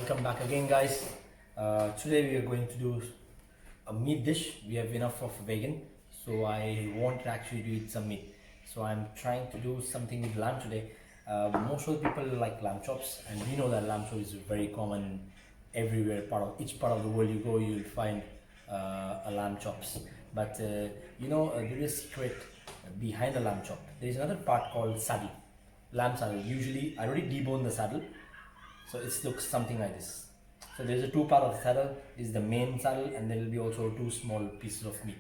welcome back again, guys. Today we are going to do a meat dish. We have enough of vegan, so I want to actually eat some meat. So I'm trying to do something with lamb today. Most of the people like lamb chops, and we know that lamb chop is very common everywhere. Each part of the world you go, you'll find a lamb chops. But there is a secret behind the lamb chop. There is another part called saddle, lamb saddle. Usually, I already debone the saddle. So it looks something like this. So there's a two part of the saddle. This is the main saddle, and there will be also two small pieces of meat.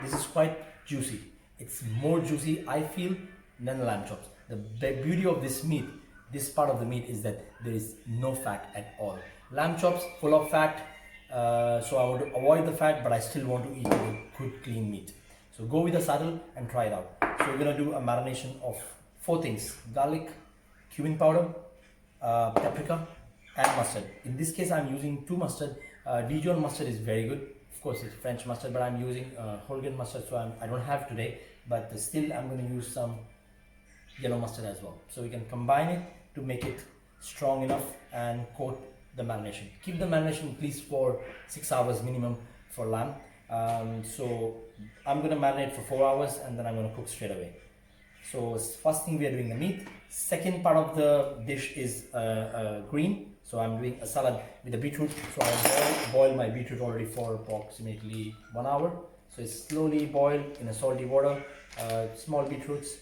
This is quite juicy. It's more juicy, I feel, than the lamb chops. The beauty of this meat, this part of the meat, is that there is no fat at all. Lamb chops full of fat, so I want to avoid the fat, but I still want to eat a good clean meat. So go with the saddle and try it out. So we're gonna do a marination of 4 things: garlic, cumin powder, paprika, and mustard. In this case, I'm using 2 mustard. Dijon mustard is very good. Of course, it's French mustard, but I'm using whole grain mustard, so I don't have today. But still, I'm going to use some yellow mustard as well. So we can combine it to make it strong enough and coat the marination. Keep the marination please for 6 hours minimum for lamb. So I'm going to marinate for 4 hours, and then I'm going to cook straight away. So first thing, we are doing the meat. Second part of the dish is green. So I'm doing a salad with the beetroot. So I boil my beetroot already for approximately 1 hour. So it's slowly boiled in a salty water. Small beetroots,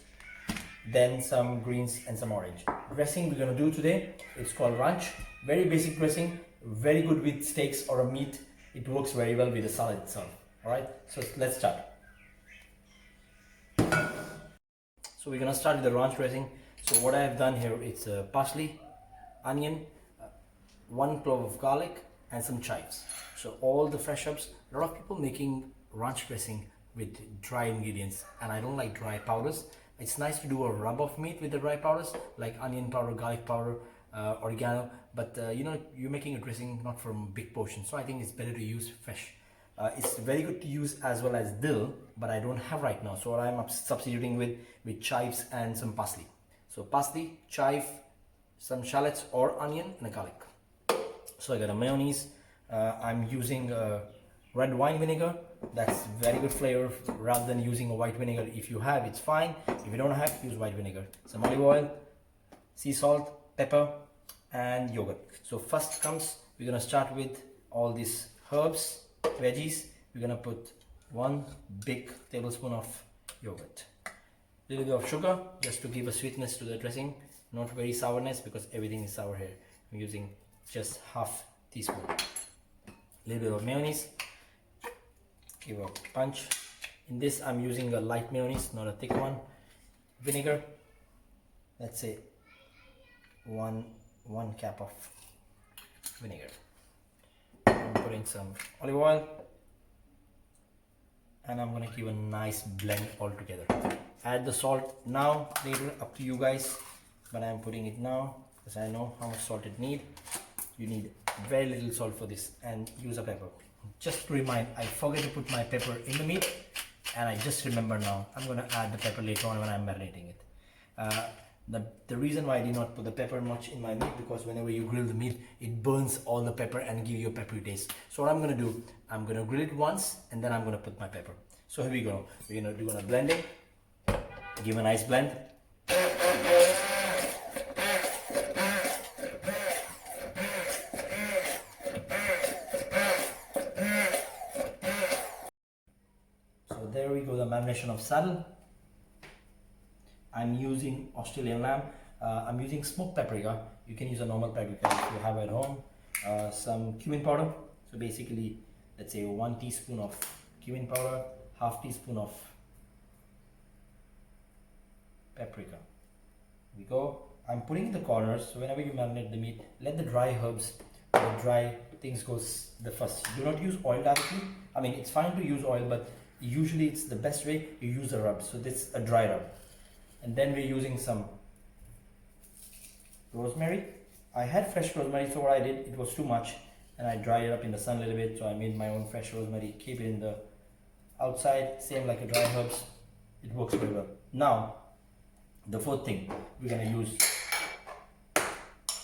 then some greens and some orange. Dressing we're gonna do today, it's called ranch. Very basic dressing, very good with steaks or a meat. It works very well with the salad itself. All right, so let's start. So we're gonna start with the ranch dressing. So what I have done here, it's parsley, onion, 1 clove of garlic, and some chives. So all the fresh herbs. A lot of people making ranch dressing with dry ingredients, and I don't like dry powders. It's nice to do a rub of meat with the dry powders like onion powder, garlic powder, oregano, but you're making a dressing not from big portions, so I think it's better to use fresh. It's very good to use as well as dill, but I don't have right now, so what I'm substituting with chives and some parsley. So parsley, chive, some shallots or onion, and a garlic. So I got a mayonnaise. I'm using red wine vinegar. That's very good flavor rather than using a white vinegar. If you have, it's fine. If you don't have, use white vinegar. Some olive oil, sea salt, pepper, and yogurt. So first comes, we're gonna start with all these herbs, veggies. We're gonna put 1 big tablespoon of yogurt. Little bit of sugar just to give a sweetness to the dressing, not very sourness because everything is sour here. I'm using just half teaspoon. Little bit of mayonnaise, give a punch. In this I'm using a light mayonnaise, not a thick one. Vinegar, let's say one cap of vinegar. I'm putting some olive oil, and I'm gonna give a nice blend all together. Add the salt now, later, up to you guys, but I'm putting it now because I know how much salt it needs. You need very little salt for this, and use a pepper. Just to remind, I forget to put my pepper in the meat, and I just remember now. I'm going to add the pepper later on when I'm marinating it. The reason why I did not put the pepper much in my meat, because whenever you grill the meat, it burns all the pepper and give you a peppery taste. So what I'm going to do, I'm going to grill it once, and then I'm going to put my pepper. So here we go. We're going to blend it. Give a nice blend. There we go, the marination of saddle. I'm using Australian lamb. I'm using smoked paprika. You can use a normal paprika if you have at home. Some cumin powder. So basically, let's say 1 teaspoon of cumin powder, half teaspoon of paprika. Here we go. I'm putting in the corners. So whenever you marinate the meat, let the dry herbs, the dry things go the first. Do not use oil directly. I mean, it's fine to use oil, but usually it's the best way you use the rub. So this is a dry rub, and then we're using some rosemary. I had fresh rosemary, so what I did, it was too much, and I dried it up in the sun a little bit. So I made my own fresh rosemary, keep it in the outside, same like a dry herbs. It works very well. Now the 4th thing, we're gonna use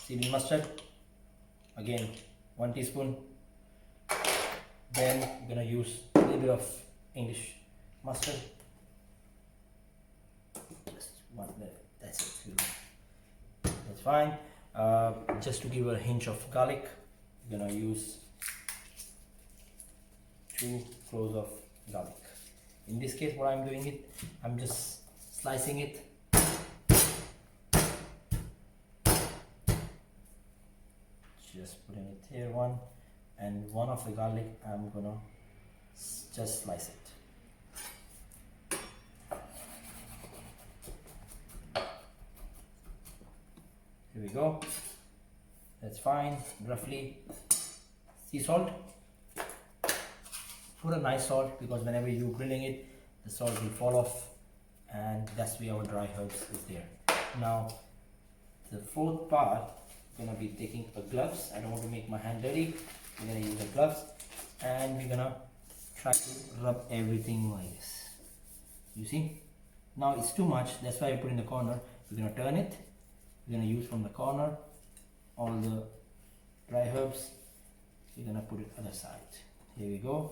seasoning mustard, again 1 teaspoon. Then I'm gonna use a little bit of English mustard, just 1 minute, that's it, that's fine. Just to give a hint of garlic, I'm gonna use 2 cloves of garlic. In this case, what I'm doing it, I'm just slicing it. Just putting it here, one, and one of the garlic I'm gonna just slice it. Here we go. That's fine. Roughly sea salt. Put a nice salt, because whenever you're grilling it, the salt will fall off, and that's where our dry herbs is there. Now, the fourth part, I'm gonna be taking a gloves. I don't want to make my hand dirty. We're gonna use the gloves, and we're gonna try to rub everything like this. You see? Now it's too much. That's why I put in the corner. We're gonna turn it. We're gonna use from the corner all the dry herbs. We're gonna put it other side. Here we go.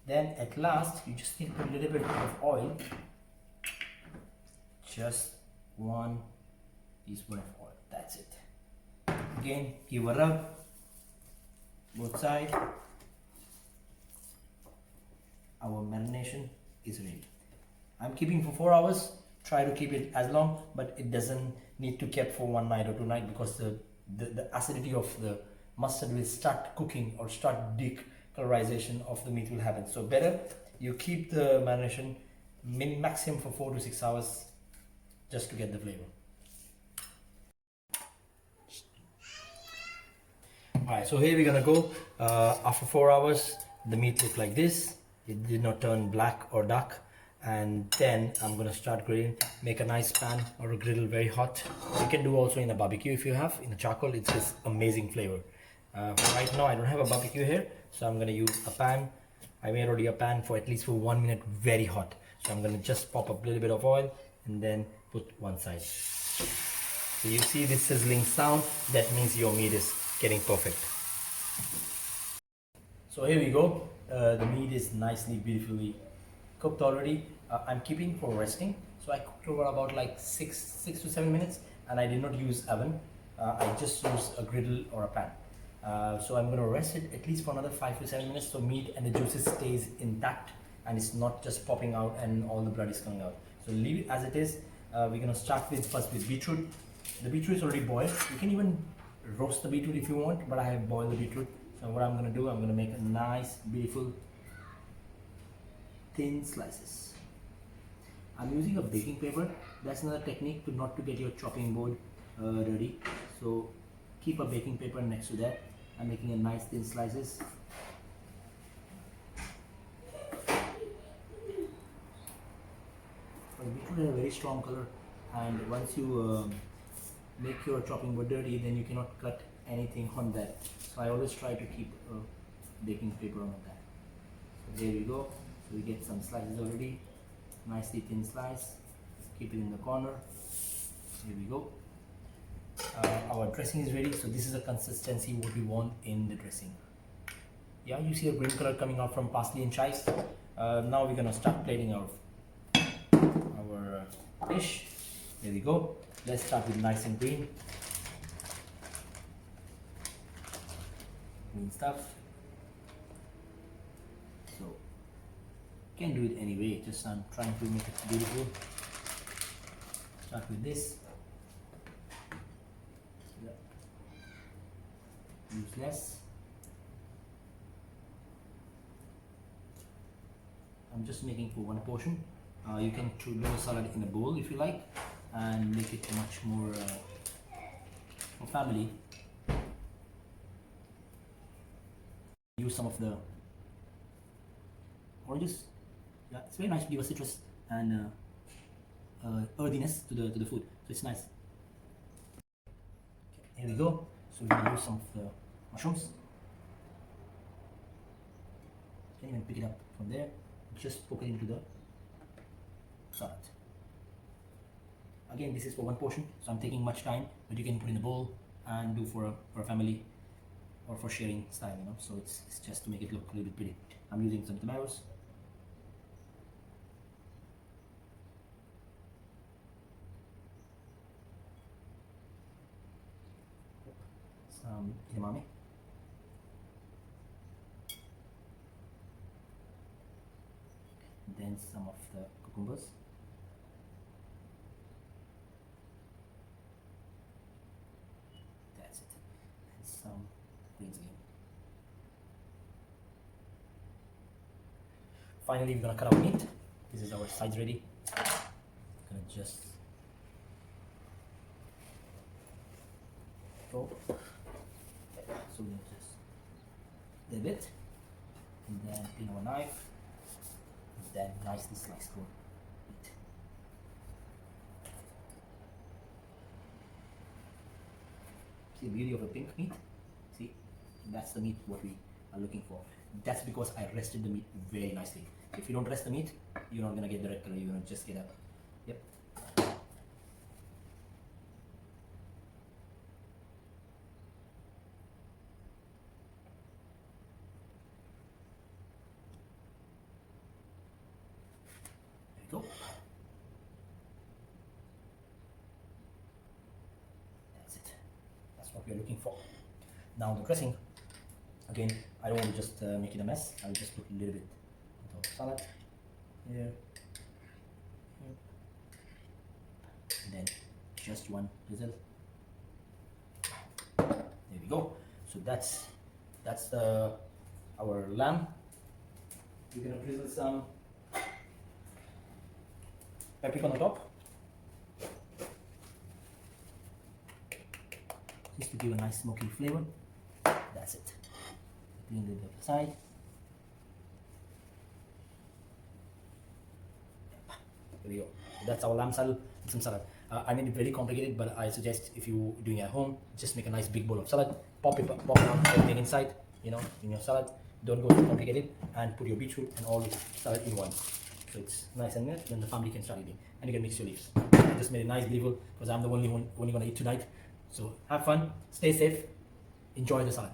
Then at last, you just need to put a little bit of oil. Just 1 teaspoon of oil. That's it. Again, give a rub. Both sides. Our marination is ready. I'm keeping for 4 hours. Try to keep it as long, but it doesn't need to keep for 1 night or 2 nights, because the acidity of the mustard will start cooking or start decolorization of the meat will happen. So better you keep the marination maximum for 4 to 6 hours, just to get the flavor. Alright, so here we're gonna go. After 4 hours, the meat looked like this. It did not turn black or dark. And then I'm gonna start grilling. Make a nice pan or a griddle very hot. You can do also in a barbecue if you have. In a charcoal, it's just amazing flavor. Right now I don't have a barbecue here, so I'm gonna use a pan. I made already a pan for at least for 1 minute, very hot. So I'm gonna just pop up a little bit of oil and then put one side. So you see this sizzling sound, that means your meat is getting perfect. So here we go. The meat is nicely, beautifully cooked already. I'm keeping for resting. So I cooked over about like 6 to 7 minutes, and I did not use oven. I just used a griddle or a pan. So I'm going to rest it at least for another 5 to 7 minutes, so meat and the juices stays intact and it's not just popping out and all the blood is coming out. So leave it as it is. We're going to start first with beetroot. The beetroot is already boiled. You can even roast the beetroot if you want, but I have boiled the beetroot. So what I'm going to do, I'm going to make a nice, beautiful, thin slices. I'm using a baking paper. That's another technique to get your chopping board ready. So keep a baking paper next to that. I'm making a nice thin slices. Beetroot has a very strong color, and once you make your chopping board dirty, then you cannot cut anything on that. So I always try to keep a baking paper on that. So there we go. So we get some slices already. Nicely thin slice. Keep it in the corner. Here we go. Our dressing is ready. So this is the consistency what we want in the dressing. Yeah, you see a green color coming out from parsley and chives. Now we're gonna start plating our dish. There we go. Let's start with nice and green stuff. So you can do it anyway, just I'm trying to make it beautiful. Start with this. Use less. I'm just making for one portion. You can do a salad in a bowl if you like, and make it much more for family. Use some of the oranges. Yeah, it's very nice to give a citrus and earthiness to the food, so it's nice. Okay, here we go. So we're gonna use some of the mushrooms. You can even pick it up from there. Just poke it into the salad. Again, this is for one portion, so I'm taking much time, but you can put in a bowl and do for a family or for sharing style, you know. So it's just to make it look a little bit pretty. I'm using some tomatoes, some edamame, then some of the cucumbers, that's it, and some greens again. Finally, we're gonna cut our meat. This is our sides ready. Gonna just go. So we just dip it, and then in our knife, and then nicely slice our meat. See the beauty of the pink meat? See, that's the meat what we are looking for. That's because I rested the meat very nicely. If you don't rest the meat, you're not gonna get the red color. You're gonna just get a, yep. There you go. That's it. That's what we're looking for. Now the dressing. Again, I don't want to just make it a mess. I'll just put a little bit of salad here, and then just one drizzle. There we go. So that's our lamb. We're gonna drizzle some paprika on the top, just to give a nice smoky flavor. That's it. Clean a little bit of the side. There we go. That's our lamb salad and some salad. I made it very complicated, but I suggest if you're doing it at home, just make a nice big bowl of salad. Pop out everything inside, you know, in your salad. Don't go too complicated, and put your beetroot and all the salad in one. So it's nice and neat. Then the family can start eating, and you can mix your leaves. I just made a nice bowl because I'm the only one gonna eat tonight. So have fun, stay safe, enjoy the salad.